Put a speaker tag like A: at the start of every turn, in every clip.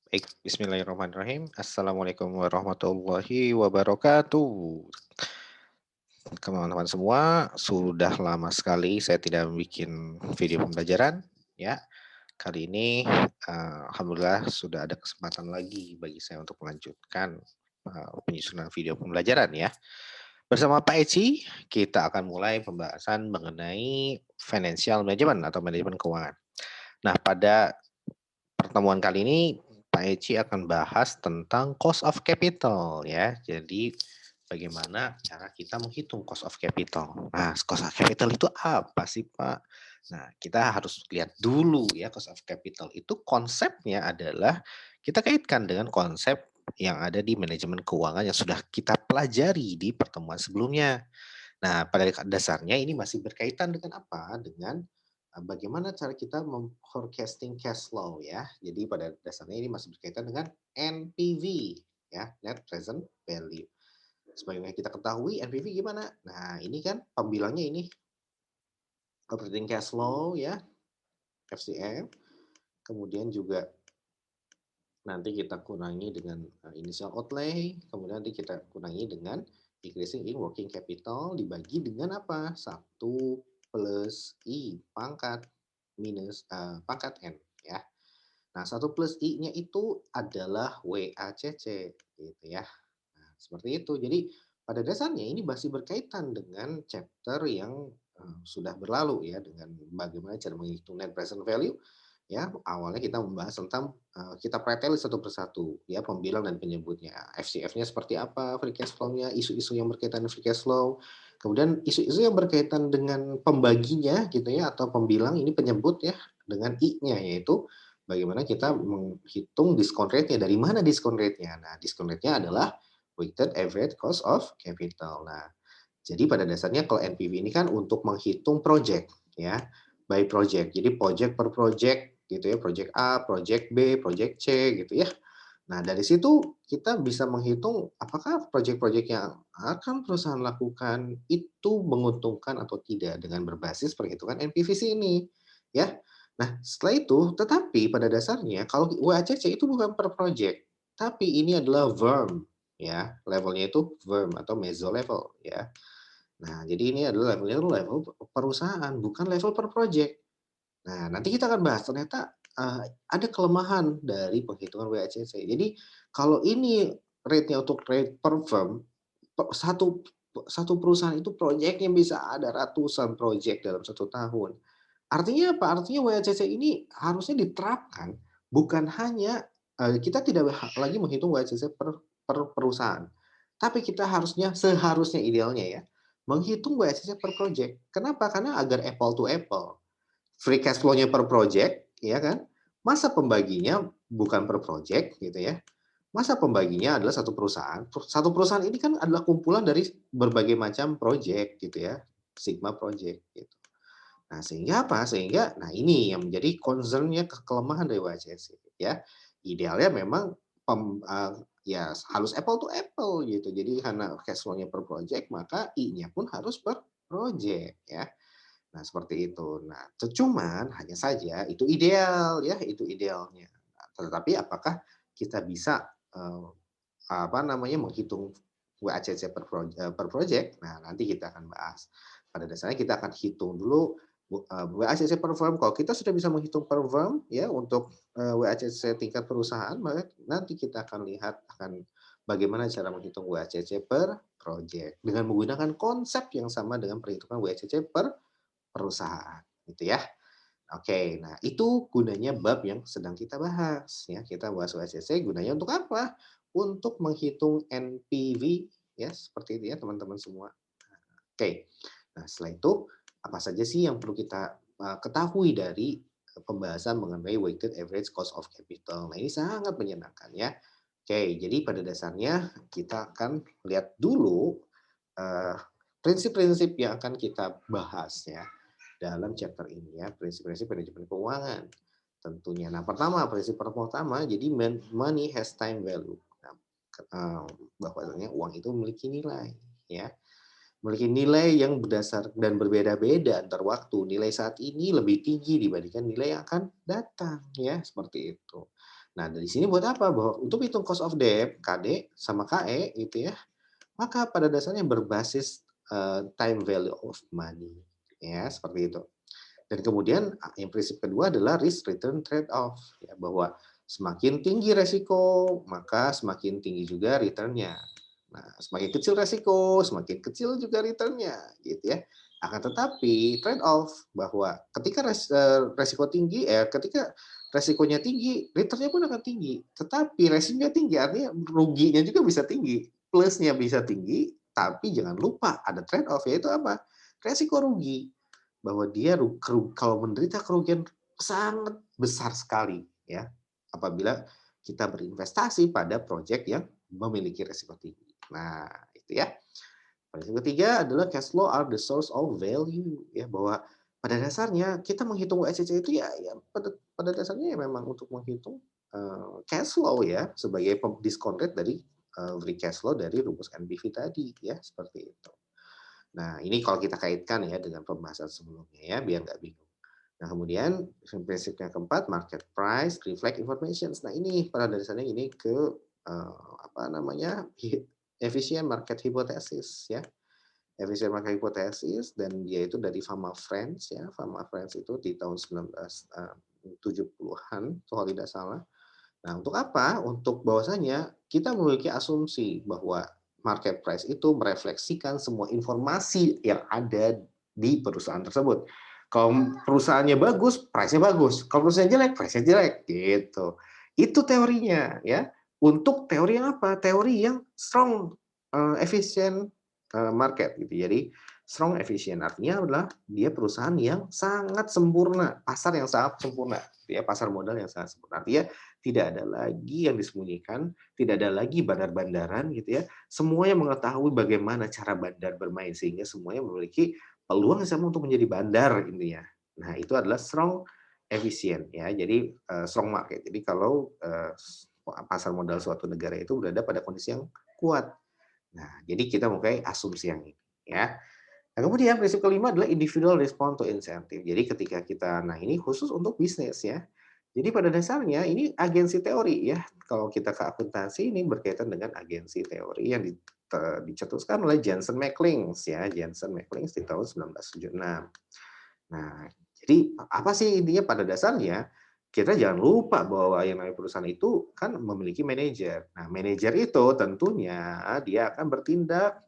A: Baik, bismillahirrahmanirrahim. Assalamualaikum warahmatullahi wabarakatuh. Teman-teman semua, sudah lama sekali saya tidak bikin video pembelajaran, ya. Kali ini, alhamdulillah sudah ada kesempatan lagi bagi saya untuk melanjutkan, penyusunan video pembelajaran ya. Bersama Pak Eci, kita akan mulai pembahasan mengenai financial management atau manajemen keuangan. Nah, pada pertemuan kali ini Pak Eci akan bahas tentang cost of capital ya. Jadi bagaimana cara kita menghitung cost of capital. Nah, cost of capital itu apa sih, Pak? Nah, kita harus lihat dulu ya cost of capital itu konsepnya adalah kita kaitkan dengan konsep yang ada di manajemen keuangan yang sudah kita pelajari di pertemuan sebelumnya. Nah, pada dasarnya ini masih berkaitan dengan apa? Dengan bagaimana cara kita forecasting cash flow ya. Jadi pada dasarnya ini masih berkaitan dengan NPV ya, net present value. Sebagaimana kita ketahui NPV gimana? Nah, ini kan pembilangnya ini operating cash flow ya, FCF. Kemudian juga nanti kita kurangi dengan initial outlay, kemudian nanti kita kurangi dengan decreasing in working capital dibagi dengan apa? 1 plus I pangkat minus pangkat N ya. Nah, 1 plus I-nya itu adalah WACC gitu ya. Nah, seperti itu. Jadi pada dasarnya ini masih berkaitan dengan chapter yang sudah berlalu ya dengan bagaimana cara menghitung net present value. Ya, awalnya kita membahas tentang kita preteli satu persatu ya pembilang dan penyebutnya. FCF-nya seperti apa, free cash flow-nya, isu-isu yang berkaitan dengan free cash flow. Kemudian isu-isu yang berkaitan dengan pembaginya gitu ya atau pembilang ini penyebut ya dengan I-nya yaitu bagaimana kita menghitung discount rate-nya, dari mana discount rate-nya. Nah, discount rate-nya adalah weighted average cost of capital. Nah, jadi pada dasarnya kalau NPV ini kan untuk menghitung project ya, by project. Jadi project per project gitu ya, project A, project B, project C gitu ya. Nah, dari situ kita bisa menghitung apakah project-project yang akan perusahaan lakukan itu menguntungkan atau tidak dengan berbasis perhitungan NPVC ini, ya. Nah, setelah itu tetapi pada dasarnya kalau WACC itu bukan per project, tapi ini adalah VERM ya, levelnya itu VERM atau meso level ya. Nah, jadi ini adalah levelnya itu level perusahaan, bukan level per project. Nah, nanti kita akan bahas ternyata, ada kelemahan dari penghitungan WACC. Jadi kalau ini rate-nya untuk rate per firm, satu satu perusahaan itu projeknya bisa ada ratusan project dalam satu tahun. Artinya apa? Artinya WACC ini harusnya diterapkan bukan hanya, kita tidak lagi menghitung WACC per perusahaan, tapi kita seharusnya idealnya ya, menghitung WACC per project. Kenapa? Karena agar apple to apple. Free cash flow-nya per project, ya kan? Masa pembaginya bukan per project gitu ya. Masa pembaginya adalah satu perusahaan. Satu perusahaan ini kan adalah kumpulan dari berbagai macam project gitu ya, sigma project gitu. Nah, sehingga apa? Sehingga nah ini yang menjadi concern-nya kelemahan dari WCC ya. Idealnya memang ya harus apple to apple gitu. Jadi karena cash flow-nya per project, maka I-nya pun harus per project ya. Nah, seperti itu. Nah, cuman hanya saja itu ideal ya, itu idealnya. Nah, tetapi apakah kita bisa, apa namanya, menghitung WACC per project? Nah, nanti kita akan bahas. Pada dasarnya kita akan hitung dulu WACC per firm. Kalau kita sudah bisa menghitung per firm ya untuk, WACC tingkat perusahaan, maka nanti kita akan lihat akan bagaimana cara menghitung WACC per project dengan menggunakan konsep yang sama dengan perhitungan WACC per perusahaan, gitu ya. Oke, nah itu gunanya bab yang sedang kita bahas ya. Kita bahas WSCC gunanya untuk apa? Untuk menghitung NPV ya, seperti itu ya teman-teman semua. Oke. Nah, setelah itu apa saja sih yang perlu kita ketahui dari pembahasan mengenai weighted average cost of capital. Nah, ini sangat menyenangkan ya. Oke, jadi pada dasarnya kita akan lihat dulu eh, prinsip-prinsip yang akan kita bahas ya dalam chapter ini ya, prinsip-prinsip manajemen keuangan tentunya. Nah, prinsip pertama, jadi money has time value. Nah, bahwasanya uang itu memiliki nilai ya. Memiliki nilai yang berdasar dan berbeda-beda antar waktu. Nilai saat ini lebih tinggi dibandingkan nilai yang akan datang ya, seperti itu. Nah, dari sini buat apa? Bahwa untuk hitung cost of debt, KD sama KE gitu ya, maka pada dasarnya berbasis, time value of money, ya, seperti itu. Dan kemudian yang prinsip kedua adalah risk return trade off, ya, bahwa semakin tinggi resiko, maka semakin tinggi juga return-nya. Nah, semakin kecil resiko, semakin kecil juga return-nya, gitu ya. Akan tetapi trade off bahwa ketika resiko tinggi, ketika resikonya tinggi, return-nya pun akan tinggi. Tetapi resikonya tinggi artinya ruginya juga bisa tinggi, plusnya bisa tinggi, tapi jangan lupa ada trade off, yaitu apa? Resiko rugi bahwa dia kalau menderita kerugian sangat besar sekali ya, apabila kita berinvestasi pada proyek yang memiliki resiko tinggi. Nah, itu ya. Prinsip ketiga adalah cash flow are the source of value ya, bahwa pada dasarnya kita menghitung WACC itu ya pada dasarnya ya memang untuk menghitung, cash flow ya sebagai discount rate dari, free cash flow dari rumus NPV tadi ya, seperti itu. Nah, ini kalau kita kaitkan ya dengan pembahasan sebelumnya ya, biar nggak bingung. Nah, kemudian prinsip yang keempat, market price reflect information. Nah, ini pada dasarnya ini ke apa namanya, efficient market hypothesis ya. Efficient market hypothesis dan dia itu dari Fama Friends ya. Fama Friends itu di tahun 1970-an kalau tidak salah. Nah, untuk apa? Untuk bahwasanya kita memiliki asumsi bahwa market price itu merefleksikan semua informasi yang ada di perusahaan tersebut. Kalau perusahaannya bagus, price-nya bagus. Kalau perusahaannya jelek, price-nya jelek, gitu. Itu teorinya ya. Untuk teori yang apa? Teori yang strong, efficient, market gitu. Jadi strong efficient artinya adalah dia perusahaan yang sangat sempurna, pasar yang sangat sempurna, gitu ya, pasar modal yang sangat sempurna. Artinya tidak ada lagi yang disembunyikan, tidak ada lagi bandar-bandaran gitu ya. Semuanya mengetahui bagaimana cara bandar bermain sehingga semuanya memiliki peluang yang sama untuk menjadi bandar intinya. Nah, itu adalah strong efisien ya. Jadi strong market. Jadi kalau pasar modal suatu negara itu berada pada kondisi yang kuat. Nah, jadi kita memakai asumsi yang ini ya. Nah, kemudian prinsip kelima adalah individual response to incentive. Jadi ketika kita, nah ini khusus untuk bisnis ya. Jadi pada dasarnya ini agensi teori ya. Kalau kita ke akuntansi ini berkaitan dengan agensi teori yang dicetuskan oleh Jensen McLeans ya. Jensen McLeans di tahun 1976. Nah, jadi apa sih intinya pada dasarnya kita jangan lupa bahwa yang namanya perusahaan itu kan memiliki manajer. Nah, manajer itu tentunya dia akan bertindak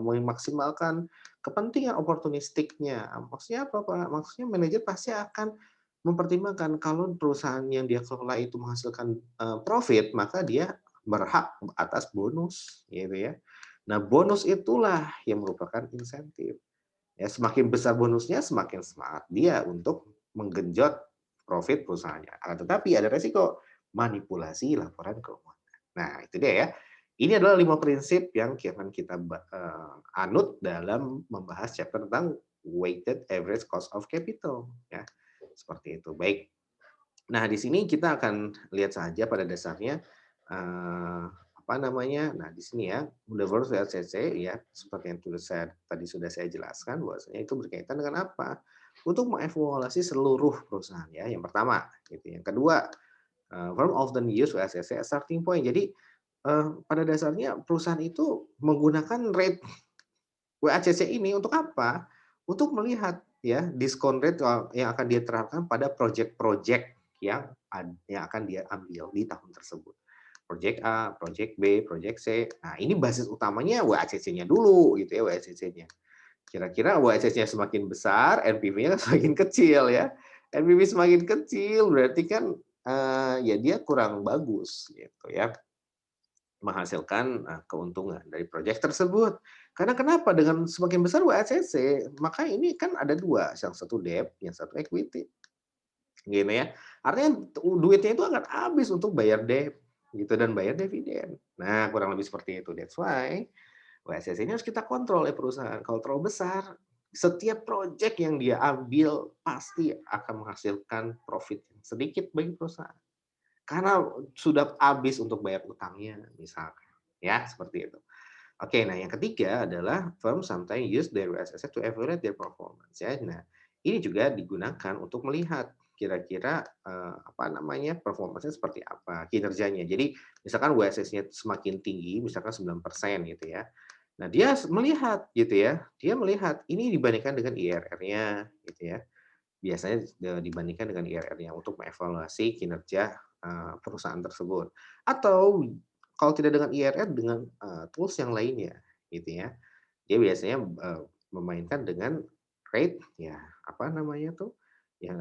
A: memaksimalkan kepentingan oportunistiknya. Maksudnya apa, Pak? Maksudnya manajer pasti akan mempertimbangkan kalau perusahaan yang dia kelola itu menghasilkan profit, maka dia berhak atas bonus, gitu ya. Nah, bonus itulah yang merupakan insentif. Ya, semakin besar bonusnya, semakin semangat dia untuk menggenjot profit perusahaannya. Akan tetapi ada resiko manipulasi laporan keuangan. Nah, itu dia ya. Ini adalah 5 prinsip yang akan kita anut dalam membahas chapter tentang weighted average cost of capital ya. Seperti itu. Baik. Nah, di sini kita akan lihat saja pada dasarnya apa namanya? Nah, di sini ya, Universal LCC ya, seperti yang sudah saya jelaskan bahwasanya itu berkaitan dengan apa? Untuk mengevaluasi seluruh perusahaan ya. Yang pertama, gitu. Yang kedua, firm often use WACC as starting point. Jadi pada dasarnya perusahaan itu menggunakan rate WACC ini untuk apa? Untuk melihat ya diskon rate yang akan dia terapkan pada proyek-proyek yang akan dia ambil di tahun tersebut. Proyek A, proyek B, proyek C. Nah, ini basis utamanya WACC-nya dulu gitu ya, WACC-nya. Kira-kira WACC-nya semakin besar, NPV-nya semakin kecil ya. NPV semakin kecil berarti kan ya dia kurang bagus gitu ya, menghasilkan keuntungan dari proyek tersebut. Karena kenapa? Dengan semakin besar WACC, maka ini kan ada dua, yang satu debt, yang satu equity. Gitu ya. Artinya duitnya itu akan habis untuk bayar debt gitu dan bayar dividen. Nah, kurang lebih seperti itu. That's why WSS ini harus kita kontrol ya perusahaan. Kalau terlalu besar, setiap proyek yang dia ambil pasti akan menghasilkan profit yang sedikit bagi perusahaan. Karena sudah habis untuk bayar utangnya misalkan. Ya, seperti itu. Oke, nah yang ketiga adalah firm sometimes use their WSS to evaluate their performance ya. Nah, ini juga digunakan untuk melihat kira-kira, apa namanya, performanya seperti apa, kinerjanya. Jadi misalkan WSS-nya semakin tinggi, misalkan 9% gitu ya. Nah, dia melihat gitu ya, dia melihat ini dibandingkan dengan IRR-nya gitu ya. Biasanya dibandingkan dengan IRR-nya untuk mengevaluasi kinerja, perusahaan tersebut. Atau kalau tidak dengan IRR, dengan, tools yang lainnya gitu ya. Dia biasanya, memainkan dengan rate, ya apa namanya tuh, ya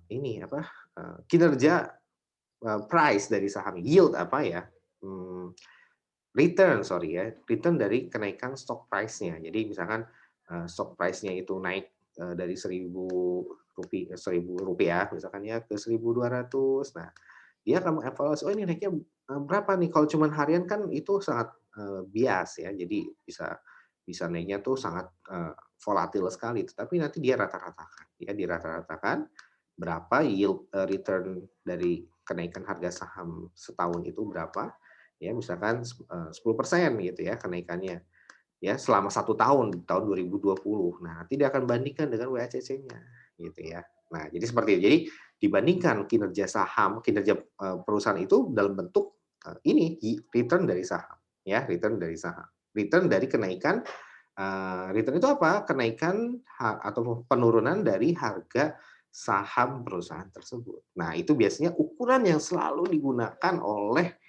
A: ini apa, kinerja, price dari saham, yield apa ya, mmm, return, sorry ya, return dari kenaikan stock price-nya. Jadi misalkan, stock price-nya itu naik, dari Rp1.000 misalkan ya ke 1.200. Nah, dia akan mengevaluasi, "Oh, ini naiknya, berapa nih?" Kalau cuman harian kan itu sangat, bias ya, jadi bisa bisa naiknya tuh sangat, volatil sekali. Tetapi nanti dia rata-ratakan, ya dirata-ratakan berapa yield, return dari kenaikan harga saham setahun itu berapa, ya misalkan 10% gitu ya kenaikannya, ya selama 1 tahun, di tahun 2020. Nah, nanti dia akan bandingkan dengan WACC-nya gitu ya. Nah, jadi seperti itu. Jadi dibandingkan kinerja saham, kinerja, perusahaan itu dalam bentuk, ini return dari saham, ya return dari saham. Return dari kenaikan, return itu apa? Kenaikan atau penurunan dari harga saham perusahaan tersebut. Nah, itu biasanya ukuran yang selalu digunakan oleh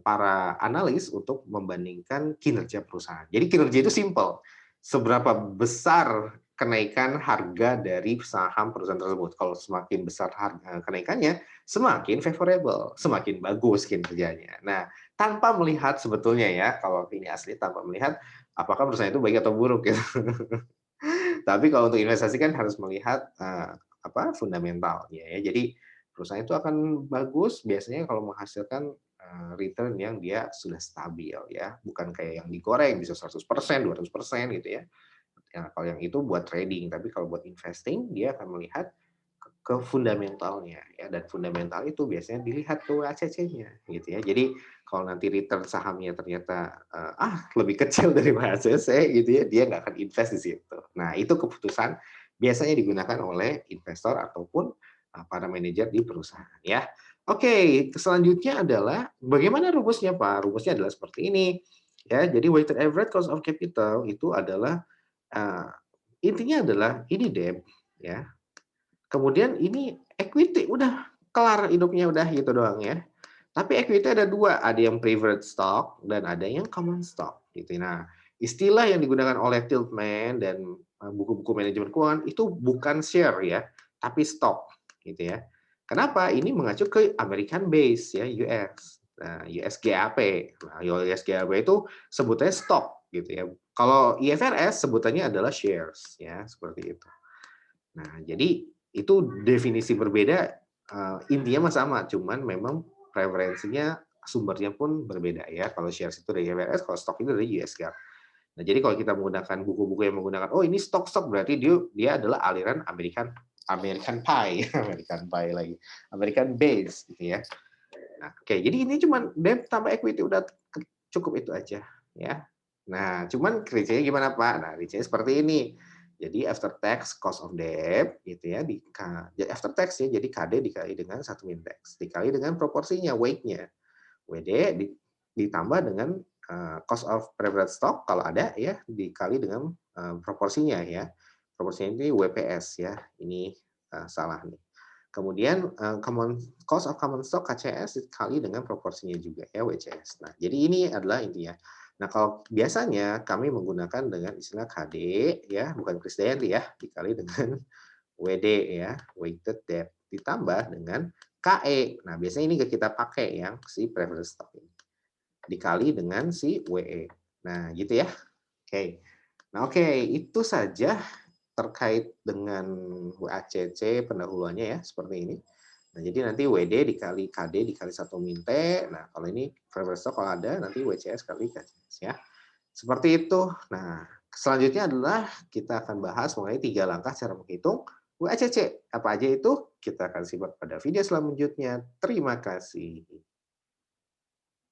A: para analis untuk membandingkan kinerja perusahaan. Jadi kinerja itu simpel, seberapa besar kenaikan harga dari saham perusahaan tersebut. Kalau semakin besar kenaikannya, semakin favorable, semakin bagus kinerjanya. Nah, tanpa melihat sebetulnya ya, kalau ini asli tanpa melihat apakah perusahaan itu baik atau buruk gitu. Tapi kalau untuk investasi kan harus melihat, apa, fundamentalnya ya. Jadi perusahaan itu akan bagus biasanya kalau menghasilkan, return yang dia sudah stabil ya, bukan kayak yang digoreng bisa 100%, 200% gitu ya. Ya kalau yang itu buat trading, tapi kalau buat investing dia akan melihat ke fundamentalnya ya, dan fundamental itu biasanya dilihat ke WACC-nya gitu ya. Jadi kalau nanti return sahamnya ternyata, lebih kecil dari WACC gitu ya, dia nggak akan invest di situ. Nah, itu keputusan biasanya digunakan oleh investor ataupun, para manajer di perusahaan ya. Oke, selanjutnya adalah bagaimana rumusnya, Pak? Rumusnya adalah seperti ini ya. Jadi weighted average cost of capital itu adalah, eee, intinya adalah ini debt ya, kemudian ini equity, udah kelar hidupnya udah gitu doang ya. Tapi equity ada 2, ada yang preferred stock dan ada yang common stock gitu. Nah, istilah yang digunakan oleh Tiltman dan, buku-buku manajemen keuangan itu bukan share ya, tapi stock gitu ya. Kenapa? Ini mengacu ke American base ya, US. Nah, US GAAP. Nah, US GAAP itu sebutannya stock gitu ya. Kalau IFRS sebutannya adalah shares ya, seperti itu. Nah, jadi itu definisi berbeda, intinya mah sama, cuman memang preferensinya sumbernya pun berbeda ya. Kalau shares itu dari IFRS, kalau stock itu dari US GAAP. Nah, jadi kalau kita menggunakan buku-buku yang menggunakan, "Oh, ini stok-stok," berarti dia dia adalah aliran American American Pie, American Pie lagi, American Base gitu ya. Nah, oke, jadi ini cuman debt tambah equity, udah cukup itu aja ya. Nah, cuman rinciannya gimana, Pak? Nah, rinciannya seperti ini. Jadi after tax cost of debt gitu ya, ya after tax ya, jadi KD dikali dengan satu min tax, dikali dengan proporsinya, weight-nya. WD ditambah dengan, cost of preferred stock kalau ada ya, dikali dengan, proporsinya ya. Proporsinya ini WPS ya, ini, salah nih. Kemudian, cost of common stock KCS dikali dengan proporsinya juga ya, WCS. Nah, jadi ini adalah intinya. Nah, kalau biasanya kami menggunakan dengan istilah KD ya, bukan Krisdayanti ya, dikali dengan WD ya, weighted debt, ditambah dengan KE. Nah, biasanya ini kita pakai yang si preferred stock ini, dikali dengan si WE. Nah, gitu ya. Oke. Nah, oke, itu saja terkait dengan WACC pendahuluannya ya, seperti ini. Nah, jadi nanti WD dikali KD dikali 1 min T. Nah, kalau ini preferred stock kalau ada, nanti WCS kali KCS ya. Seperti itu. Nah, selanjutnya adalah kita akan bahas mengenai 3 langkah cara menghitung WACC. Apa aja itu? Kita akan simak pada video selanjutnya. Terima kasih.